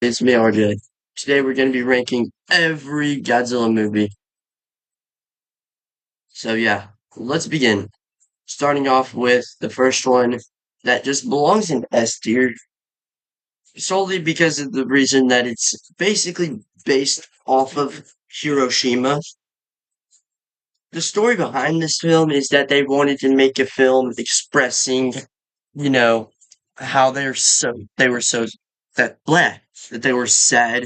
It's me, RJ. Today we're going to be ranking every Godzilla movie. So yeah, let's begin. Starting off with the first one that just belongs in S tier, solely because of the reason that it's basically based off of Hiroshima. The story behind this film is that they wanted to make a film expressing, you know, how they were so that blah, that they were sad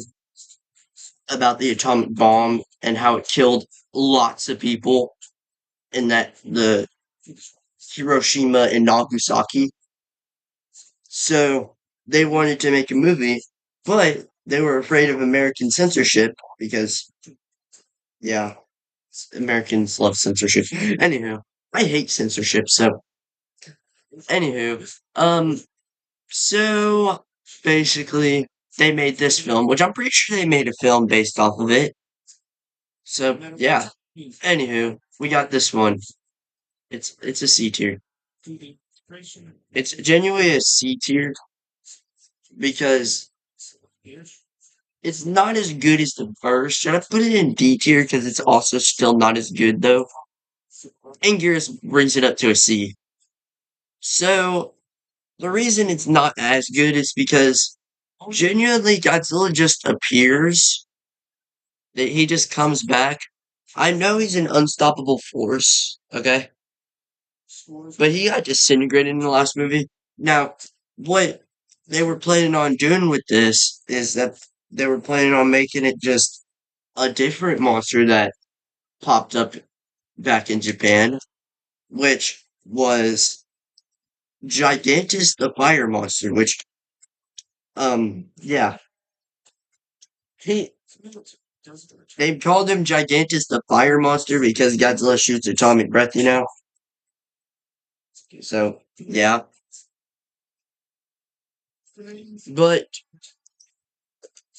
about the atomic bomb and how it killed lots of people, and that the Hiroshima and Nagasaki. So they wanted to make a movie, but they were afraid of American censorship because, yeah, Americans love censorship. Anywho, I hate censorship. So, anywho, so basically, they made this film, which I'm pretty sure they made a film based off of it. So, yeah. Anywho, we got this one. It's a C tier. It's genuinely a C tier because it's not as good as the first. Should I put it in D tier because it's also still not as good though? Angus brings it up to a C. So the reason it's not as good is because genuinely Godzilla just appears. That he just comes back. I know he's an unstoppable force, okay? But he got disintegrated in the last movie. Now, what they were planning on doing with this is that they were planning on making it just a different monster that popped up back in Japan, which was Gigantus the Fire Monster, which, yeah, he, they called him Gigantus the Fire Monster because Godzilla shoots atomic breath, you know? So, yeah. But,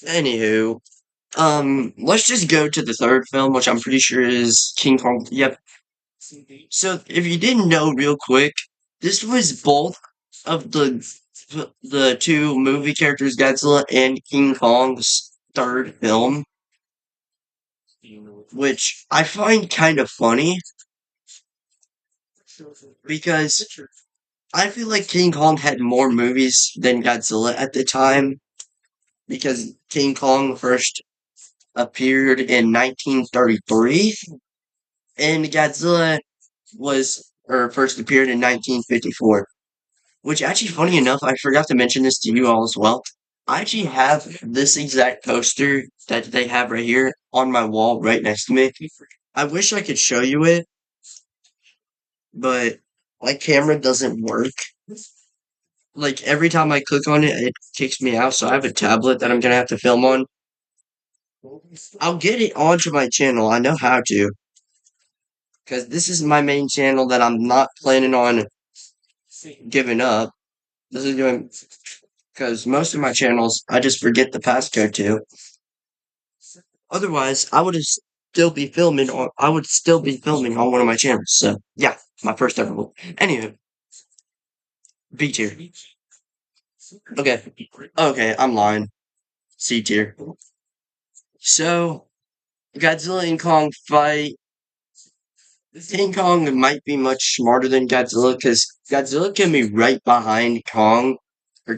anywho, let's just go to the third film, which I'm pretty sure is King Kong. Yep. So, if you didn't know, real quick, this was both of the two movie characters, Godzilla and King Kong's third film, which I find kind of funny because I feel like King Kong had more movies than Godzilla at the time because King Kong first appeared in 1933 and Godzilla was or first appeared in 1954. Which actually, funny enough, I forgot to mention this to you all as well. I actually have this exact poster that they have right here on my wall right next to me. I wish I could show you it, but my camera doesn't work. Like every time I click on it, it kicks me out. So I have a tablet that I'm gonna have to film on. I'll get it onto my channel. I know how to, because this is my main channel that I'm not planning on giving up. This is doing because most of my channels I just forget the passcode to. Otherwise, I would still be filming on one of my channels. So yeah, my first ever one. Anywho, B tier. Okay. Okay, I'm lying. C tier. So Godzilla and Kong fight. King Kong might be much smarter than Godzilla because Godzilla can be right behind Kong, or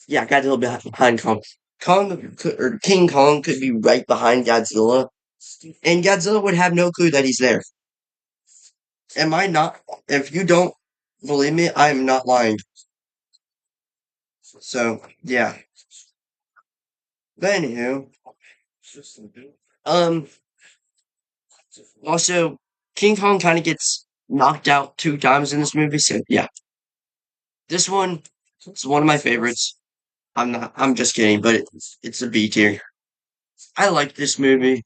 yeah, Godzilla behind Kong. Or King Kong could be right behind Godzilla, and Godzilla would have no clue that he's there. Am I not? If you don't believe me, I am not lying. So yeah. But anywho, um, also King Kong kind of gets knocked out two times in this movie. So yeah, this one is one of my favorites. I'm not. I'm just kidding, but it's a B tier. I like this movie.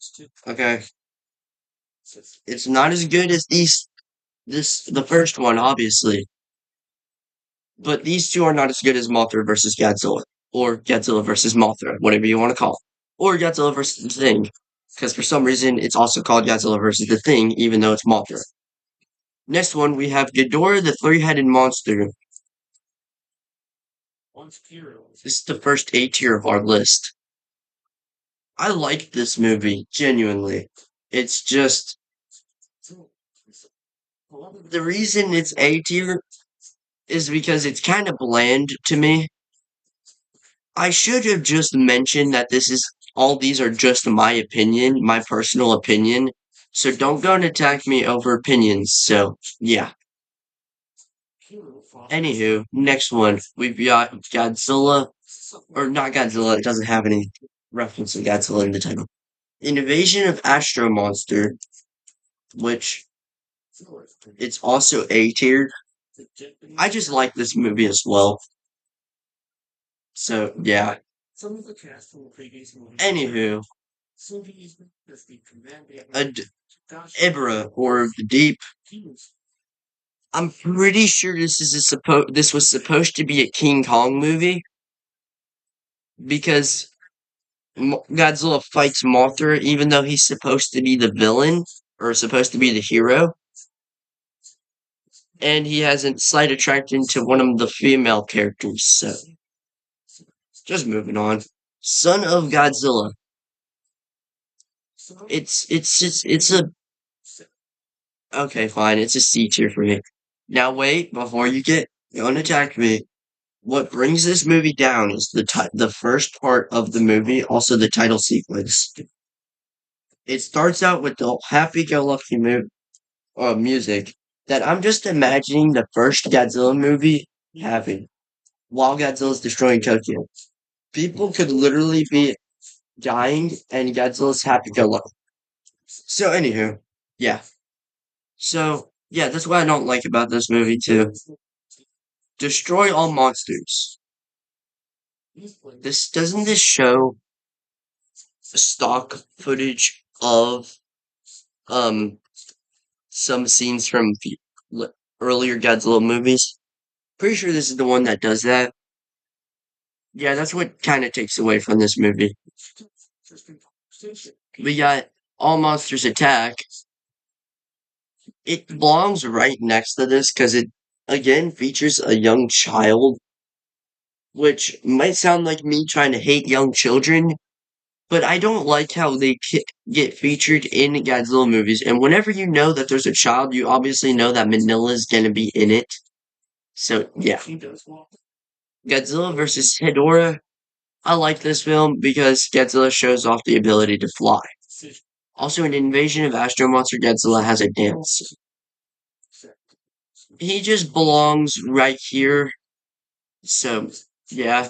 Okay, it's not as good as the first one, obviously, but these two are not as good as Mothra versus Godzilla or Godzilla versus Mothra, whatever you want to call it, or Godzilla versus the Thing, because for some reason it's also called Godzilla versus the Thing, even though it's Mothra. Next one we have Ghidorah the three-headed monster. This is the first A tier of our list. I like this movie, genuinely. It's just the reason it's A tier is because it's kind of bland to me. I should have just mentioned that all these are just my opinion, my personal opinion. So don't go and attack me over opinions. So yeah. Anywho, next one. We've got Godzilla, or not Godzilla, it doesn't have any reference to Godzilla in the title. Invasion of Astro Monster, which it's also A tier. I just like this movie as well. So yeah. Anywho, Ad- Ibra or the Deep. I'm pretty sure this was supposed to be a King Kong movie because Godzilla fights Mothra even though he's supposed to be the villain or supposed to be the hero, and he has a slight attraction to one of the female characters. So just moving on. Son of Godzilla. It's a okay, fine. It's a C tier for me. Now wait, before don't attack me. What brings this movie down is the first part of the movie, also the title sequence. It starts out with the happy-go-lucky music that I'm just imagining the first Godzilla movie having while Godzilla's destroying Tokyo. People could literally be dying and Godzilla's happy-go-lucky. So anywho, yeah. So yeah, that's what I don't like about this movie too. Destroy all monsters. This show stock footage of um some scenes from earlier Godzilla movies. Pretty sure this is the one that does that. Yeah, that's what kind of takes away from this movie. We got All Monsters Attack. It belongs right next to this because it again features a young child, which might sound like me trying to hate young children, but I don't like how they get featured in Godzilla movies. And whenever you know that there's a child, you obviously know that Manila's gonna be in it. So yeah, Godzilla versus Hedorah. I like this film because Godzilla shows off the ability to fly. Also, in Invasion of Astro Monster, Godzilla has a dance. He just belongs right here. So yeah,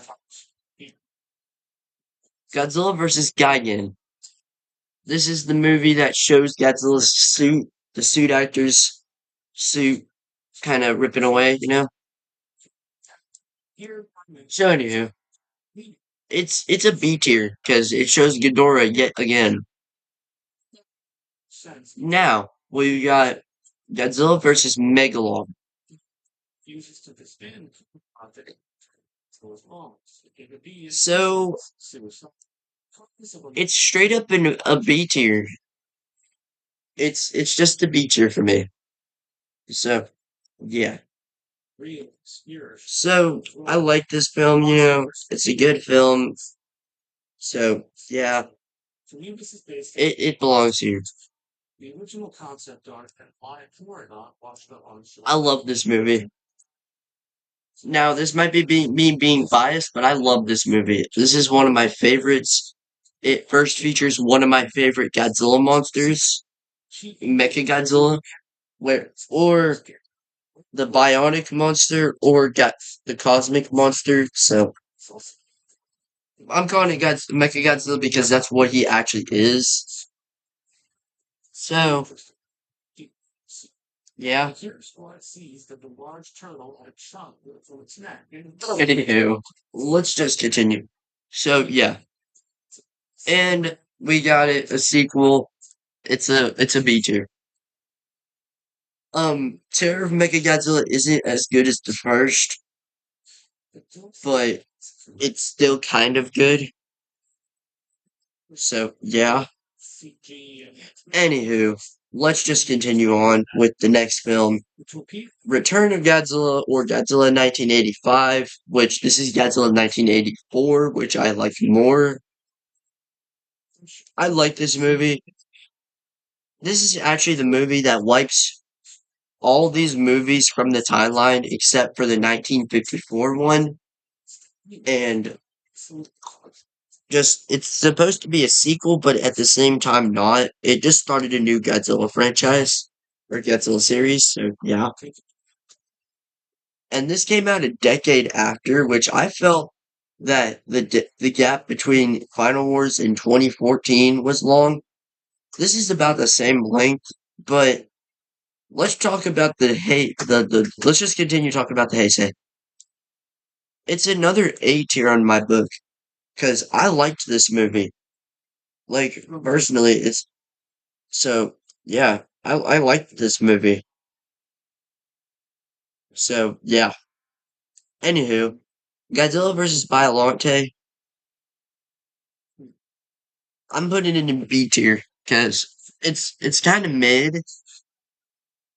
Godzilla versus Gigan. This is the movie that shows Godzilla's suit, the suit actor's suit kind of ripping away, you know? So anywho, it's a B tier because it shows Ghidorah yet again. Now we got Godzilla versus Megalon. So it's straight up in a B tier. It's just a B tier for me. So yeah. So I like this film, it's a good film. So yeah, it belongs here. I love this movie. Now this might me being biased, but I love this movie. This is one of my favorites. It first features one of my favorite Godzilla monsters, Mechagodzilla, or the Bionic monster, or the Cosmic monster. So I'm calling it Mechagodzilla because that's what he actually is. So yeah. Anywho, let's just continue. So yeah, and we got it a sequel. It's a B tier. Terror of Mechagodzilla isn't as good as the first, but it's still kind of good. So yeah. Anywho, let's just continue on with the next film, Return of Godzilla or Godzilla 1985, which this is Godzilla 1984, which I like more. I like this movie. This is actually the movie that wipes all these movies from the timeline except for the 1954 one. And just, it's supposed to be a sequel, but at the same time not. It just started a new Godzilla franchise or Godzilla series, so yeah. And this came out a decade after, which I felt that the gap between Final Wars and 2014 was long. This is about the same length, but let's talk about the hate. The let's just continue talking about the Heisei. It's another A tier on my book because I liked this movie. Like personally, it's so yeah. I liked this movie. So yeah. Anywho, Godzilla versus Biollante. I'm putting it in B tier because it's kind of mid.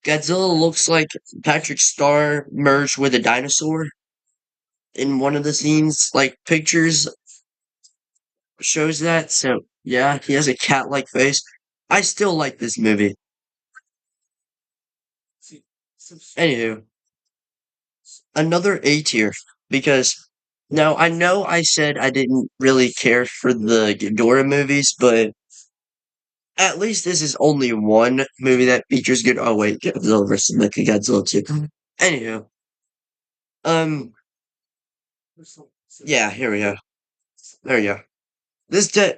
Godzilla looks like Patrick Star merged with a dinosaur in one of the scenes. Like pictures shows that. So yeah, he has a cat-like face. I still like this movie. Anywho, another A tier because now I know I said I didn't really care for the Ghidorah movies, but at least this is only one movie that features good. Oh wait, Godzilla versus Mechagodzilla 2. Anywho, um, yeah, here we go. There we go.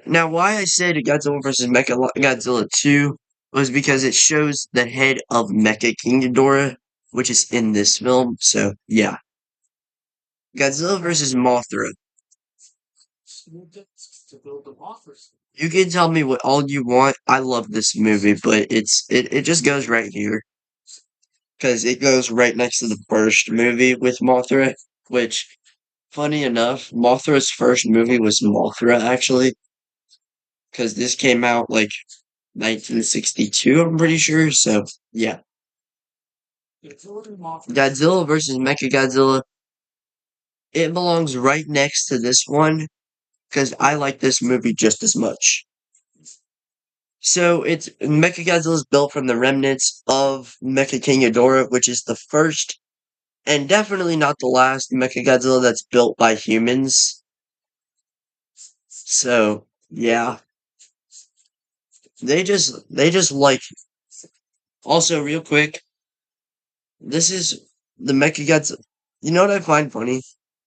Now why I said Godzilla versus Mechagodzilla 2 was because it shows the head of Mecha King Ghidorah, which is in this film. So yeah, Godzilla versus Mothra. You can tell me what all you want. I love this movie, but it just goes right here because it goes right next to the first movie with Mothra, which funny enough, Mothra's first movie was Mothra actually, because this came out like 1962, I'm pretty sure. So yeah, Godzilla versus Mechagodzilla. It belongs right next to this one because I like this movie just as much. So it's Mechagodzilla is built from the remnants of Mecha King Ghidorah, which is the first and definitely not the last Mechagodzilla that's built by humans. So yeah, they just like. Also, real quick, this is the Mechagodzilla. You know what I find funny?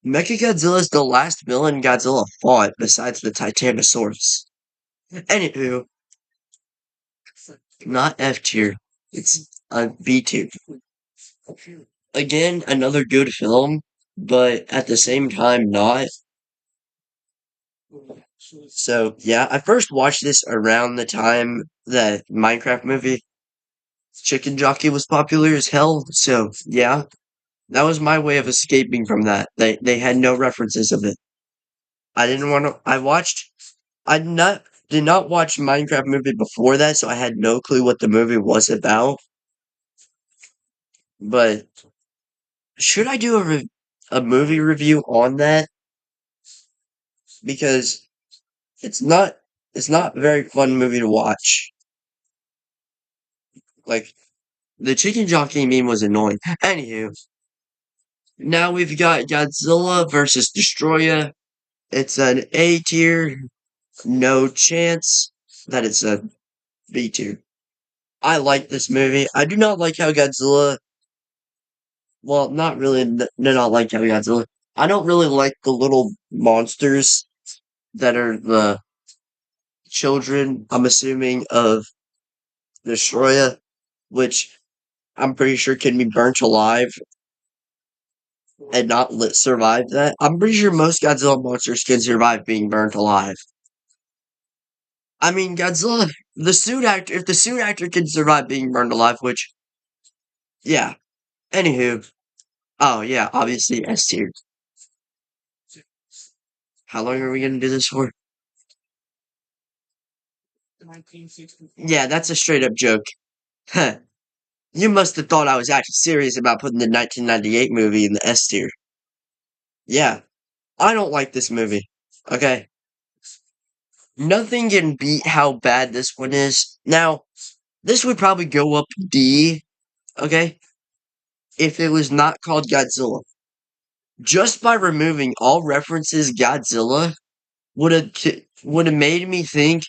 Mechagodzilla is the last villain Godzilla fought besides the Titanosaurus. Anywho, not F tier. It's a B tier. Again, another good film, but at the same time not. So yeah, I first watched this around the time that Minecraft movie Chicken Jockey was popular as hell. So yeah, that was my way of escaping from that. They had no references of it. I didn't want to. I did not watch Minecraft movie before that, so I had no clue what the movie was about. But should I do a movie review on that? Because it's not it's not a very fun movie to watch. Like the chicken jockey meme was annoying. Anywho, now we've got Godzilla versus Destroyer. It's an A tier. No chance that it's a B tier. I like this movie. I do not like how Godzilla. Well, not really. Not like how Godzilla. I don't really like the little monsters that are the children. I'm assuming of Destroyer, which I'm pretty sure can be burnt alive and not survive that. I'm pretty sure most Godzilla monsters can survive being burnt alive. I mean, Godzilla, the suit actor, if the suit actor can survive being burned alive, which, yeah. Anywho, oh yeah, obviously S tier. How long are we gonna do this for? Yeah, that's a straight up joke. Huh. You must have thought I was actually serious about putting the 1998 movie in the S tier. Yeah, I don't like this movie. Okay? Nothing can beat how bad this one is. Now, this would probably go up D, okay? If it was not called Godzilla. Just by removing all references Godzilla would have made me think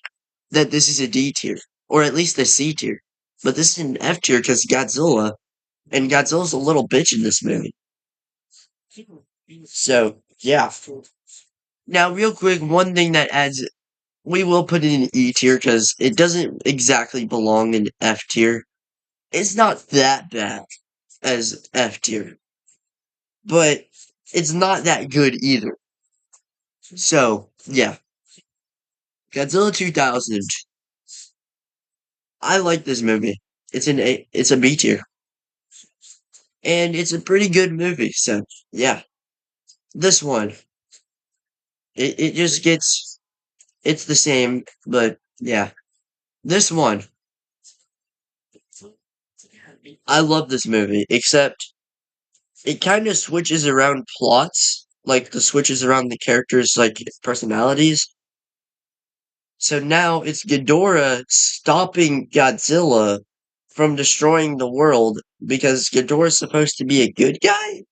that this is a D tier, or at least a C tier. But this is an F tier because Godzilla, and Godzilla's a little bitch in this movie. So, yeah. Now, real quick, one thing that adds, we will put it in E tier because it doesn't exactly belong in F tier. It's not that bad as F tier, but it's not that good either. So, yeah. Godzilla 2000. I like this movie. It's a B tier. And it's a pretty good movie, so yeah. This one. It just gets it's the same, but yeah. This one. I love this movie, except it kind of switches around plots, like the switches around the characters' like personalities. So now it's Ghidorah stopping Godzilla from destroying the world because Ghidorah's supposed to be a good guy.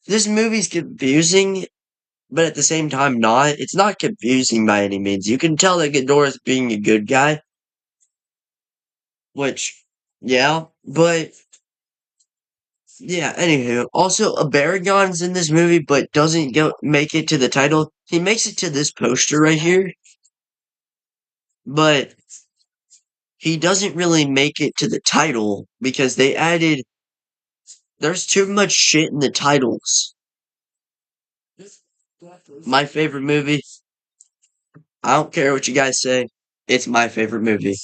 This movie's confusing, but at the same time not. It's not confusing by any means. You can tell that Ghidorah's being a good guy, which, yeah, but yeah, anywho. Also, Baragon's in this movie, but doesn't go make it to the title. He makes it to this poster right here, but he doesn't really make it to the title because they added there's too much shit in the titles. My favorite movie. I don't care what you guys say. It's my favorite movie.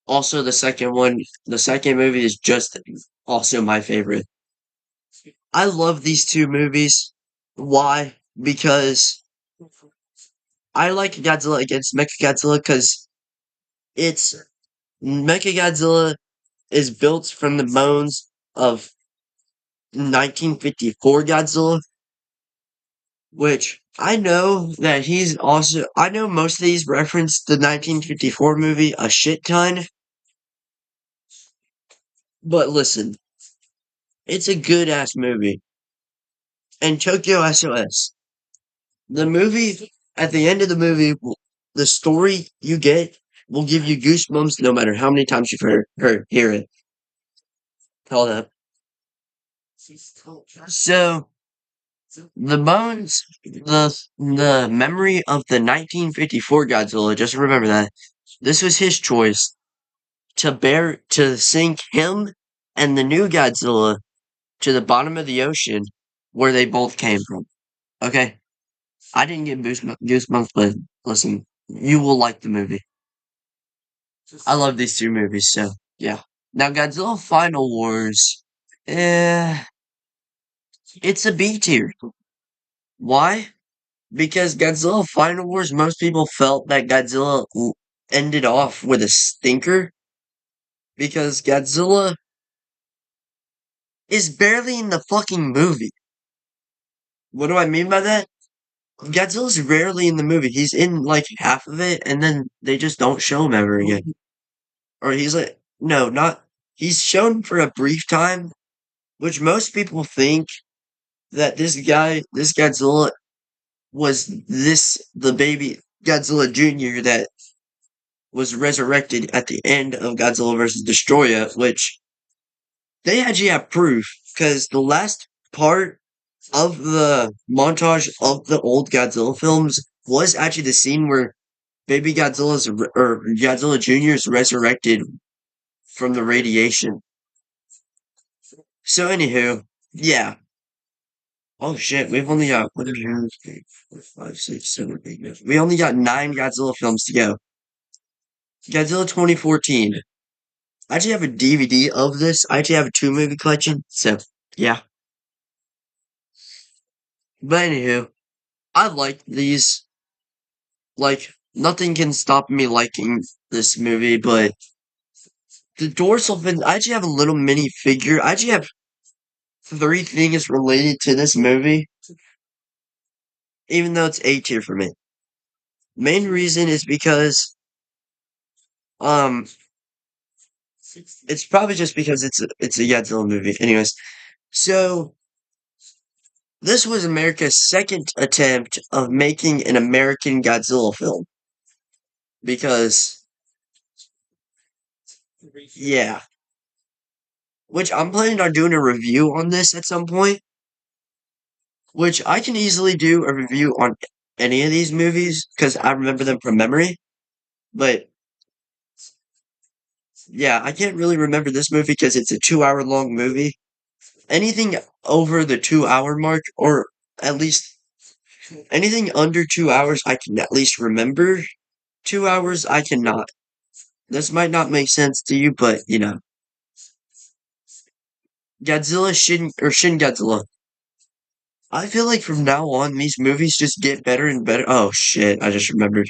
Also, the second movie is just also my favorite. I love these two movies. Why? Because I like Godzilla against Mechagodzilla because it's Mechagodzilla is built from the bones of 1954 Godzilla, which I know that I know most of these reference the 1954 movie a shit ton, but listen, it's a good ass movie. And Tokyo SOS. The movie, at the end of the movie, the story you get will give you goosebumps no matter how many times you've hear it. Hold up. So, the memory of the 1954 Godzilla, just remember that. This was his choice to sink him and the new Godzilla to the bottom of the ocean where they both came from. Okay? I didn't get goosebumps, but listen, you will like the movie. I love these two movies, so yeah. Now, Godzilla Final Wars, eh, it's a B tier. Why? Because Godzilla Final Wars, most people felt that ended off with a stinker because Godzilla is barely in the fucking movie. What do I mean by that? Godzilla's rarely in the movie. He's in like half of it, and then they just don't show him ever again. Or he's like, no, not. He's shown for a brief time, which most people think that this Godzilla, was the baby Godzilla Jr. that was resurrected at the end of Godzilla vs. Destroyer, which they actually have proof because the last part of the montage of the old Godzilla films was actually the scene where baby or Godzilla Jr. is resurrected from the radiation. So, anywho, yeah. Oh shit, we've only got 1, 2, 3, 4, 5, 6, 7, 8, 9. We only got 9 Godzilla films to go. Godzilla 2014. I actually have a DVD of this. I actually have a 2 movie collection. So, yeah. But anywho, I like these. Like, nothing can stop me liking this movie, but The dorsal fins, I actually have a little mini figure. I actually have three things related to this movie, even though it's A tier for me. Main reason is because, um, it's probably just because it's a Godzilla movie. Anyways, so this was America's second attempt of making an American Godzilla film because, yeah, which I'm planning on doing a review on this at some point, which I can easily do a review on any of these movies because I remember them from memory. But yeah, I can't really remember this movie because it's a 2 hour long movie. Anything over the 2 hour mark, or at least anything under 2 hours, I can at least remember. 2 hours, I cannot. This might not make sense to you, but Godzilla Shin Godzilla. I feel like from now on, these movies just get better and better. Oh shit, I just remembered.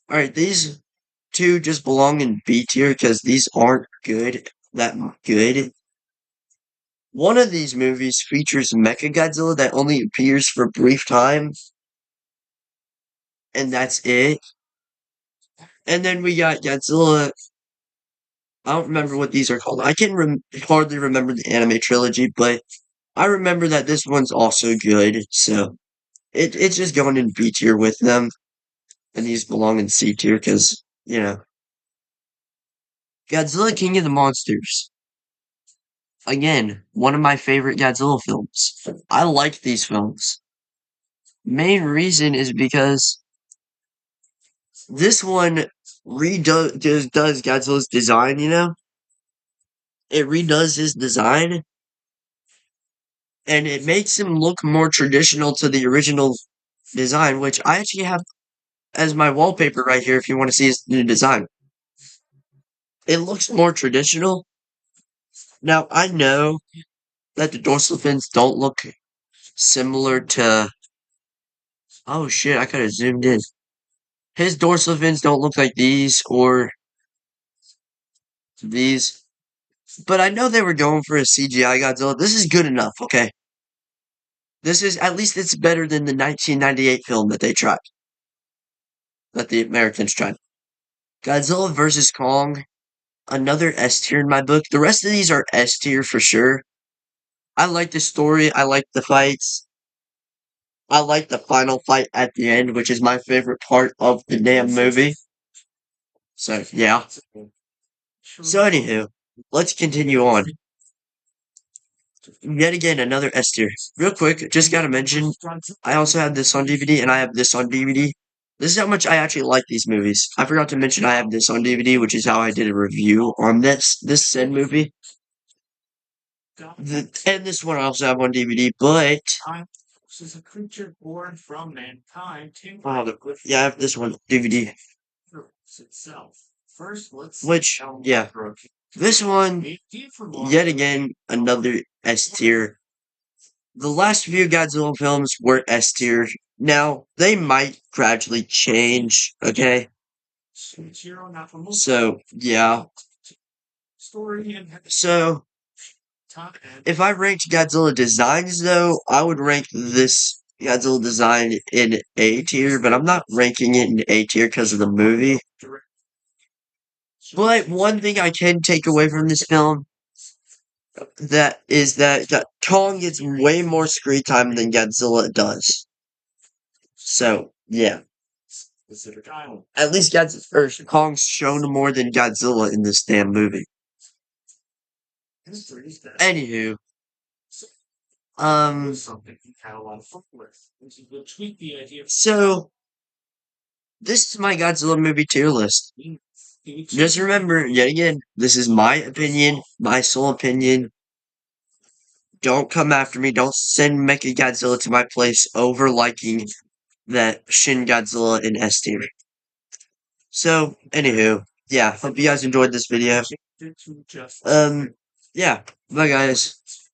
Alright, these two just belong in B tier because these aren't that good. One of these movies features Mechagodzilla that only appears for a brief time, and that's it. And then we got Godzilla. I don't remember what these are called. I can hardly remember the anime trilogy, but I remember that this one's also good. So it's just going in B tier with them, and these belong in C tier because Godzilla King of the Monsters. Again, one of my favorite Godzilla films. I like these films. Main reason is because this one does Godzilla's design, It redoes his design and it makes him look more traditional to the original design, which I actually have as my wallpaper right here if you want to see his new design. It looks more traditional. Now, I know that the dorsal fins don't look similar to. Oh shit, I could have zoomed in. His dorsal fins don't look like these or these, but I know they were going for a CGI Godzilla. This is good enough, okay? This is, at least it's better than the 1998 film that the Americans tried. Godzilla vs. Kong, another S tier in my book. The rest of these are S tier for sure. I like the story, I like the fights. I like the final fight at the end, which is my favorite part of the damn movie. So, yeah. So, anywho, let's continue on. Yet again, another S tier. Real quick, just gotta mention, I also have this on DVD and I have this on DVD. This is how much I actually like these movies. I forgot to mention I have this on DVD, which is how I did a review on this said movie. And this one I also have on DVD, but yeah, I have this one DVD. Which, yeah, this one, yet again, another S tier. The last few Godzilla films were S tier. Now, they might gradually change, okay? So, yeah. So, if I ranked Godzilla designs, though, I would rank this Godzilla design in A tier, but I'm not ranking it in A tier because of the movie. But one thing I can take away from this film that Kong gets way more screen time than Godzilla does. So yeah, at least Kong's shown more than Godzilla in this damn movie. Anywho, so this is my Godzilla movie tier list. Just remember, yet again, this is my opinion, my sole opinion. Don't come after me. Don't send Mechagodzilla to my place over liking that Shin Godzilla in S tier. So, anywho, yeah, hope you guys enjoyed this video. Yeah, bye guys.